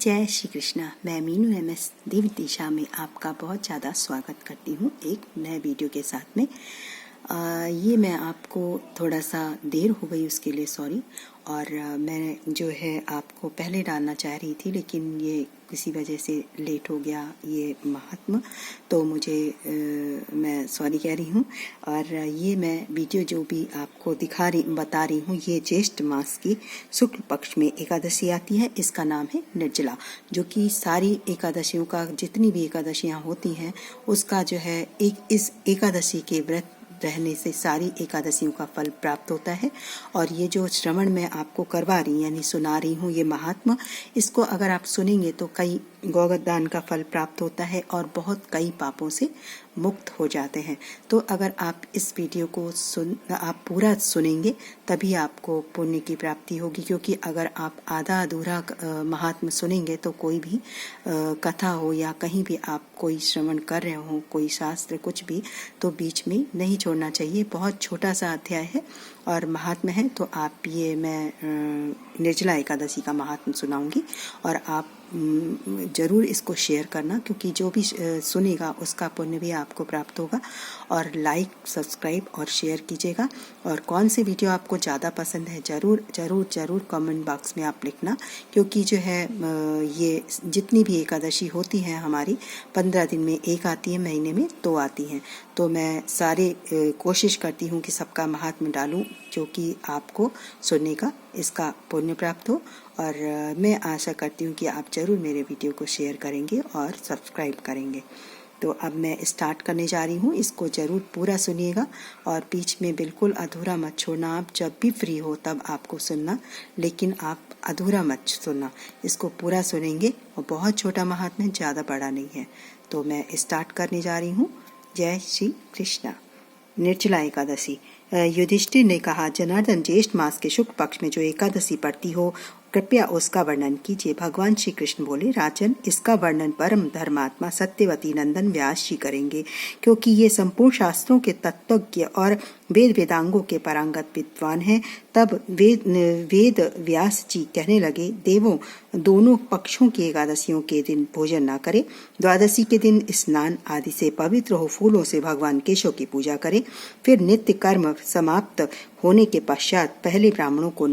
जय श्री कृष्णा। मैं मीनू MS दिव्य दिशा में आपका बहुत ज़्यादा स्वागत करती हूँ एक नए वीडियो के साथ में। ये मैं आपको थोड़ा सा देर हो गई उसके लिए सॉरी। और मैं जो है आपको पहले डालना चाह रही थी लेकिन ये किसी वजह से लेट हो गया ये महात्मा, तो मुझे मैं सॉरी कह रही हूँ। और ये मैं वीडियो जो भी आपको बता रही हूँ, ये ज्येष्ठ मास की शुक्ल पक्ष में एकादशी आती है। इसका नाम है निर्जला, जो कि सारी एकादशियों का जितनी भी एकादशियाँ होती हैं उसका जो है इस एकादशी के व्रत रहने से सारी एकादशियों का फल प्राप्त होता है। और ये जो श्रवण मैं आपको करवा रही यानी सुना रही हूँ ये महात्मा, इसको अगर आप सुनेंगे तो कई गौदान का फल प्राप्त होता है और बहुत कई पापों से मुक्त हो जाते हैं। तो अगर आप इस वीडियो को आप पूरा सुनेंगे तभी आपको पुण्य की प्राप्ति होगी, क्योंकि अगर आप आधा अधूरा महात्मा सुनेंगे तो कोई भी कथा हो या कहीं भी आप कोई श्रवण कर रहे हो, कोई शास्त्र कुछ भी, तो बीच में नहीं छोड़ना चाहिए। बहुत छोटा सा अध्याय है और महात्मा है। तो आप ये मैं निर्जला एकादशी का महात्मा सुनाऊंगी और आप ज़रूर इसको शेयर करना, क्योंकि जो भी सुनेगा उसका पुण्य भी आपको प्राप्त होगा। और लाइक सब्सक्राइब और शेयर कीजिएगा। और कौन सी वीडियो आपको ज़्यादा पसंद है ज़रूर ज़रूर ज़रूर कमेंट बॉक्स में आप लिखना, क्योंकि जो है ये जितनी भी एकादशी होती हैं हमारी 15 दिन में एक आती है, महीने में 2 आती हैं। तो मैं सारे कोशिश करती हूँ कि सबका महात्म्य डालूं जो कि आपको सुनने का इसका पुण्य प्राप्त हो। और मैं आशा करती हूँ कि आप ज़रूर मेरे वीडियो को शेयर करेंगे और सब्सक्राइब करेंगे। तो अब मैं स्टार्ट करने जा रही हूँ, इसको ज़रूर पूरा सुनिएगा और बीच में बिल्कुल अधूरा मत छोड़ना। आप जब भी फ्री हो तब आपको सुनना, लेकिन आप अधूरा मत सुनना, इसको पूरा सुनेंगे। और बहुत छोटा महात्म्य, ज़्यादा बड़ा नहीं है। तो मैं स्टार्ट करने जा रही हूँ। जय श्री कृष्णा। निर्जला एकादशी। युधिष्ठिर ने कहा, जनार्दन, ज्येष्ठ मास के शुक्ल पक्ष में जो एकादशी पड़ती हो कृपया उसका वर्णन कीजिए। भगवान श्री कृष्ण बोले, राजन, इसका वर्णन परम धर्मात्मा सत्यवती नंदन व्यास जी करेंगे, क्योंकि ये संपूर्ण शास्त्रों के तत्वज्ञ और वेद वेदांगों के पारंगत विद्वान हैं। तब वेद व्यास जी कहने लगे, देवों, दोनों पक्षों की एकादशियों के दिन भोजन न करें। द्वादशी के दिन स्नान आदि से पवित्र हो फूलों से भगवान केशव की पूजा करें। फिर नित्य कर्म समाप्त होने के पश्चात पहले ब्राह्मणों को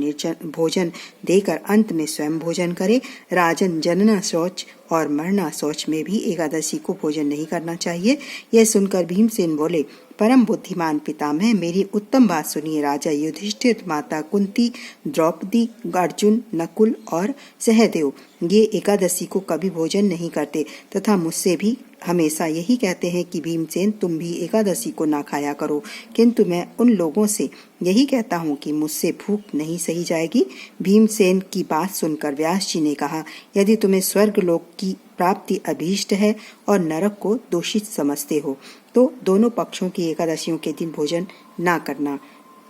भोजन देकर अंत में स्वयं भोजन करे। राजन, जनना शौच और मरना शौच में भी एकादशी को भोजन नहीं करना चाहिए। यह सुनकर भीमसेन बोले, परम बुद्धिमान पितामह, मेरी उत्तम बात सुनिए। राजा युधिष्ठिर, माता कुंती, द्रौपदी, अर्जुन, नकुल और सहदेव ये एकादशी को कभी भोजन नहीं करते तथा मुझसे भी हमेशा यही कहते हैं कि भीमसेन, तुम भी एकादशी को ना खाया करो। किंतु मैं उन लोगों से यही कहता हूँ कि मुझसे भूख नहीं सही जाएगी। भीमसेन की बात सुनकर व्यास जी ने कहा, यदि तुम्हें स्वर्ग लोक की प्राप्ति अभीष्ट है और नरक को दोषित समझते हो तो दोनों पक्षों की एकादशियों के दिन भोजन ना करना।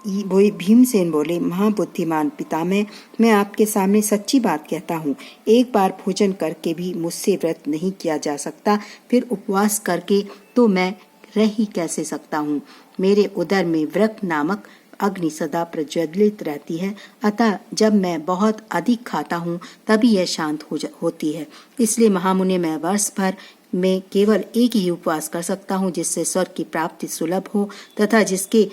भीमसेन बोले, महाबुद्धिमान पितामह, मैं आपके सामने सच्ची बात कहता हूँ। एक बार भोजन करके भी मुझसे व्रत नहीं किया जा सकता, फिर उपवास करके तो मैं रह ही कैसे सकता हूँ। मेरे उदर में व्रत नामक अग्नि सदा प्रज्वलित रहती है, अतः जब मैं बहुत अधिक खाता हूँ तभी यह शांत होती है। इसलिए महामुनि, मैं वर्ष भर में केवल एक ही उपवास कर सकता हूँ जिससे स्वर्ग की प्राप्ति सुलभ हो तथा जिसके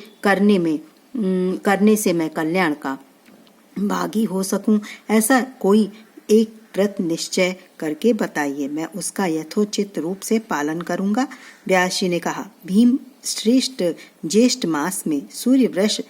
करने से मैं कल्याण का भागी हो सकूं। ऐसा कोई एक व्रत निश्चय करके बताइए, मैं उसका यथोचित रूप से पालन करूंगा। व्यास जी ने कहा, भीम श्रेष्ठ, ज्येष्ठ मास में सूर्य वृष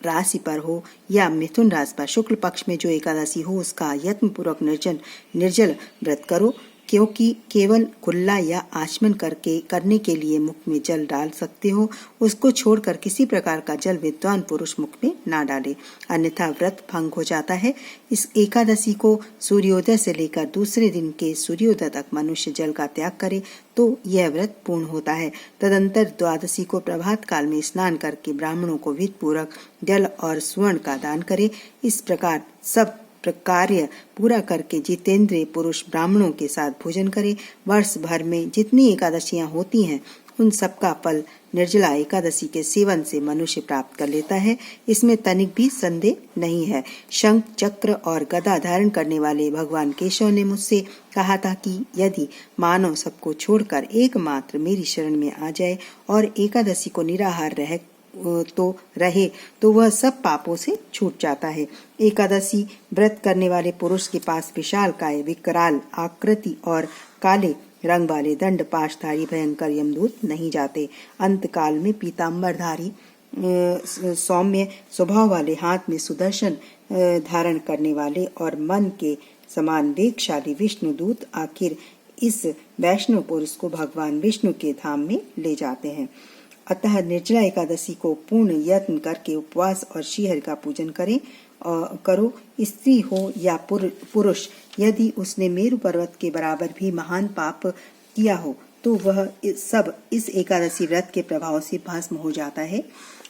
राशि पर हो या मिथुन राशि पर शुक्ल पक्ष में जो एकादशी हो उसका यत्न पूर्वक निर्जल व्रत करो, क्योंकि केवल कुल्ला या आचमन करने के लिए मुख में जल डाल सकते हो। उसको छोड़कर किसी प्रकार का जल विद्वान पुरुष मुख में ना डाले, अन्यथा व्रत भंग हो जाता है। इस एकादशी को सूर्योदय से लेकर दूसरे दिन के सूर्योदय तक मनुष्य जल का त्याग करे तो यह व्रत पूर्ण होता है। तदंतर द्वादशी को प्रभात काल में स्नान करके ब्राह्मणों को विधि पूर्वक जल और स्वर्ण का दान करे। इस प्रकार सब कार्य पूरा करके जितेंद्रिय पुरुष ब्राह्मणों के साथ भोजन करे। वर्ष भर में जितनी एकादशियां होती हैं उन सब का फल निर्जला एकादशी के सेवन से मनुष्य प्राप्त कर लेता है। इसमें तनिक भी संदेह नहीं है। शंख, चक्र और गदा धारण करने वाले भगवान केशव ने मुझसे कहा था कि यदि मानव सबको छोड़कर एकमात्र मेरी शरण में आ जाए और एकादशी को निराहार रहे तो वह सब पापों से छूट जाता है। एकादशी व्रत करने वाले पुरुष के पास विशालकाय, विकराल आकृति और काले रंग वाले दंड पाशधारी भयंकर यमदूत नहीं जाते। अंतकाल में पीताम्बरधारी सौम्य स्वभाव वाले, हाथ में सुदर्शन धारण करने वाले और मन के समान वेगशाली विष्णुदूत आखिर इस वैष्णव पुरुष को भगवान विष्णु के धाम में ले जाते हैं। अतः निर्जला एकादशी को पूर्ण यत्न करके उपवास और श्रीहरि का पूजन करो। स्त्री हो या पुरुष, यदि उसने मेरु पर्वत के बराबर भी महान पाप किया हो तो वह सब इस एकादशी व्रत के प्रभाव से भस्म हो जाता है।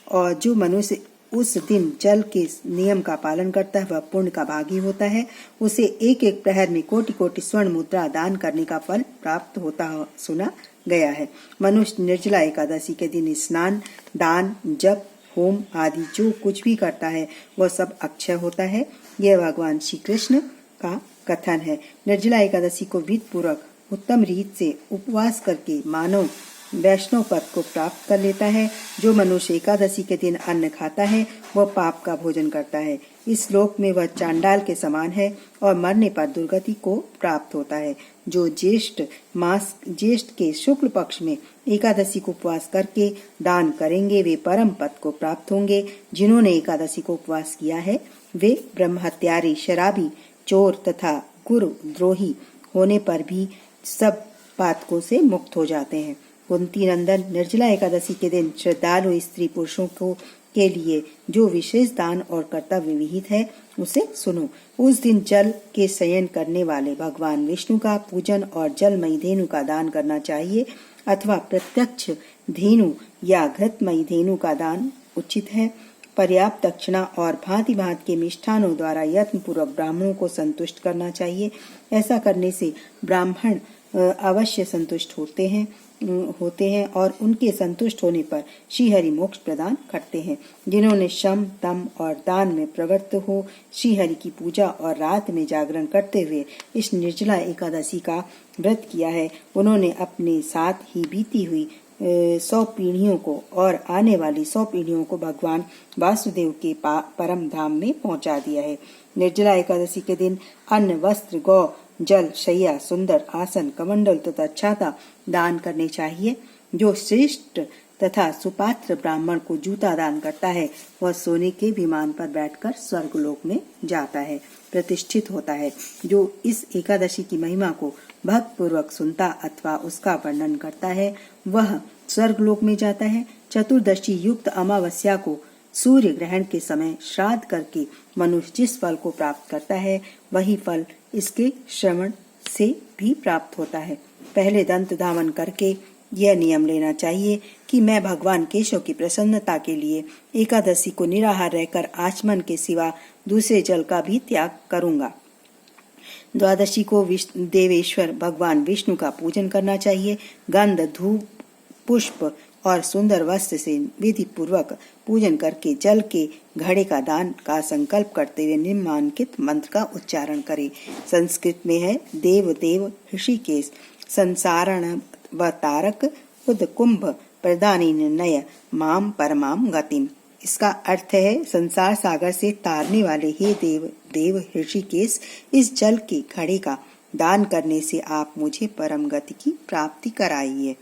और जो मनुष्य उस दिन जल के नियम का पालन करता है वह पुण्य का भागी होता है। उसे एक एक प्रहर में कोटि कोटि स्वर्ण मुद्रा दान करने का फल प्राप्त होता सुना गया है। मनुष्य निर्जला एकादशी के दिन स्नान, दान, जप, होम आदि जो कुछ भी करता है वह सब अक्षय होता है। यह भगवान श्री कृष्ण का कथन है। निर्जला एकादशी को विधि पूर्वक उत्तम रीत से उपवास करके मानव वैष्णव पद को प्राप्त कर लेता है। जो मनुष्य एकादशी के दिन अन्न खाता है वह पाप का भोजन करता है। इस लोक में वह चांडाल के समान है और मरने पर दुर्गति को प्राप्त होता है। जो ज्येष्ठ के शुक्ल पक्ष में एकादशी को उपवास करके दान करेंगे वे परम पद को प्राप्त होंगे। जिन्होंने एकादशी को उपवास किया है वे ब्रह्महत्यारी, शराबी, चोर तथा गुरु द्रोही होने पर भी सब पातकों से मुक्त हो जाते हैं। कुंती नंदन, निर्जला एकादशी के दिन श्रद्धालु स्त्री पुरुषों के लिए जो विशेष दान और कर्तव्य विहित है उसे सुनो। उस दिन जल के शयन करने वाले भगवान विष्णु का पूजन और जलमयी धेनु का दान करना चाहिए अथवा प्रत्यक्ष धेनु या घृतमयी धेनु का दान उचित है। पर्याप्त दक्षिणा और भांति भांति के मिष्ठानों द्वारा यत्न पूर्वक ब्राह्मणों को संतुष्ट करना चाहिए। ऐसा करने से ब्राह्मण अवश्य संतुष्ट होते हैं और उनके संतुष्ट होने पर श्रीहरि मोक्ष प्रदान करते हैं। जिन्होंने शम, तम और दान में प्रवृत्त हो श्रीहरि की पूजा और रात में जागरण करते हुए इस निर्जला एकादशी का व्रत किया है उन्होंने अपने साथ ही बीती हुई 100 पीढ़ियों को और आने वाली 100 पीढ़ियों को भगवान वासुदेव के परम धाम में पहुंचा दिया है। निर्जला एकादशी के दिन अन्न, वस्त्र, गौ, जल, शैया, सुंदर आसन, कमंडल तथा छाता दान करने चाहिए। जो श्रेष्ठ तथा सुपात्र ब्राह्मण को जूता दान करता है वह सोने के विमान पर बैठकर स्वर्गलोक में जाता है, प्रतिष्ठित होता है। जो इस एकादशी की महिमा को भक्त पूर्वक सुनता अथवा उसका वर्णन करता है वह स्वर्गलोक में जाता है। चतुर्दशी युक्त अमावस्या को सूर्य ग्रहण के समय श्राद्ध करके मनुष्य जिस फल को प्राप्त करता है वही फल इसके श्रवण से भी प्राप्त होता है। पहले दंत धावन करके यह नियम लेना चाहिए कि मैं भगवान केशव की प्रसन्नता के लिए एकादशी को निराहार रहकर आचमन के सिवा दूसरे जल का भी त्याग करूंगा। द्वादशी को देवेश्वर भगवान विष्णु का पूजन करना चाहिए। गंध, धूप, पुष्प और सुंदर वस्त्र से विधि पूर्वक पूजन करके जल के घड़े का दान का संकल्प करते हुए निम्नांकित मंत्र का उच्चारण करें। संस्कृत में है, देव देव ऋषिकेश संसारण व तारक उद कुंभ प्रदानी निर्णय माम परमाम गतिम। इसका अर्थ है, संसार सागर से तारने वाले हे देव देव ऋषिकेश, इस जल के घड़े का दान करने से आप मुझे परम गति की प्राप्ति कराइए।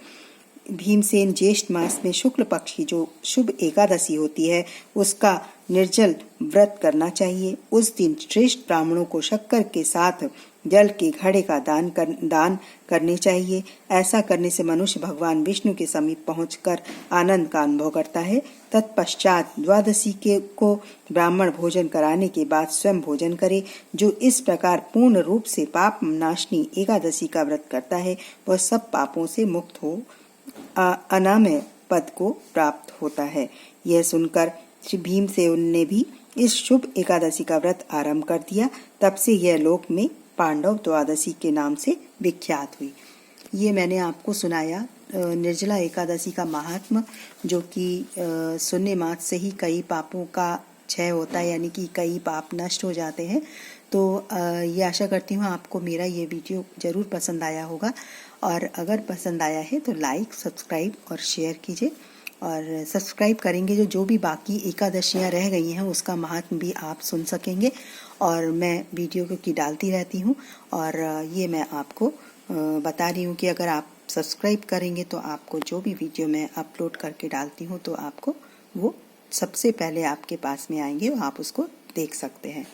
भीमसेन, ज्येष्ठ मास में शुक्ल पक्ष की जो शुभ एकादशी होती है उसका निर्जल व्रत करना चाहिए। उस दिन श्रेष्ठ ब्राह्मणों को शक्कर के साथ जल के घड़े का दान करने चाहिए। ऐसा करने से मनुष्य भगवान विष्णु के समीप पहुंचकर आनंद का अनुभव करता है। तत्पश्चात द्वादशी को ब्राह्मण भोजन कराने के बाद स्वयं भोजन करे। जो इस प्रकार पूर्ण रूप से पाप नाशनी एकादशी का व्रत करता है वह सब पापों से मुक्त हो अनामय पद को प्राप्त होता है। यह सुनकर श्री भीमसेन ने भी इस शुभ एकादशी का व्रत आरंभ कर दिया। तब से यह लोक में पांडव द्वादशी के नाम से विख्यात हुई। ये मैंने आपको सुनाया निर्जला एकादशी का महात्म, जो कि शून्य मात्र से ही कई पापों का क्षय होता है, यानी कि कई पाप नष्ट हो जाते हैं। तो ये आशा करती हूँ आपको मेरा ये वीडियो ज़रूर पसंद आया होगा, और अगर पसंद आया है तो लाइक, सब्सक्राइब और शेयर कीजिए। और सब्सक्राइब करेंगे जो भी बाकी एकादशियाँ रह गई हैं उसका महात्म भी आप सुन सकेंगे। और मैं वीडियो की डालती रहती हूँ, और ये मैं आपको बता रही हूँ कि अगर आप सब्सक्राइब करेंगे तो आपको जो भी वीडियो मैं अपलोड करके डालती हूँ तो आपको वो सबसे पहले आपके पास में आएंगे और आप उसको देख सकते हैं।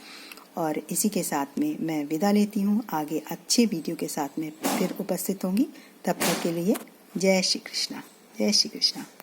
और इसी के साथ में मैं विदा लेती हूँ। आगे अच्छे वीडियो के साथ में फिर उपस्थित होंगी। तब तक के लिए जय श्री कृष्णा, जय श्री कृष्णा।